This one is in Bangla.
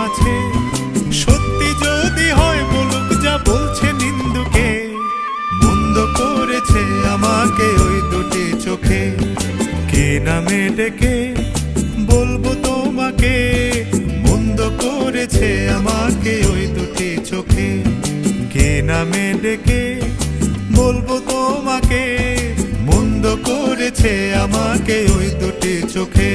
আছে। সত্যি যদি হয় বলুক যা বলছে নিন্দুকে, মন্দ করেছে আমাকে ওই দুটি চোখে। কে নামে ডেকে বলবো তোমাকে, মন্দ করেছে আমাকে ওই দুটি চোখে। কে নামে ডেকে বলবো তোমাকে, মন্দ করেছে আমাকে ওই দুটি চোখে।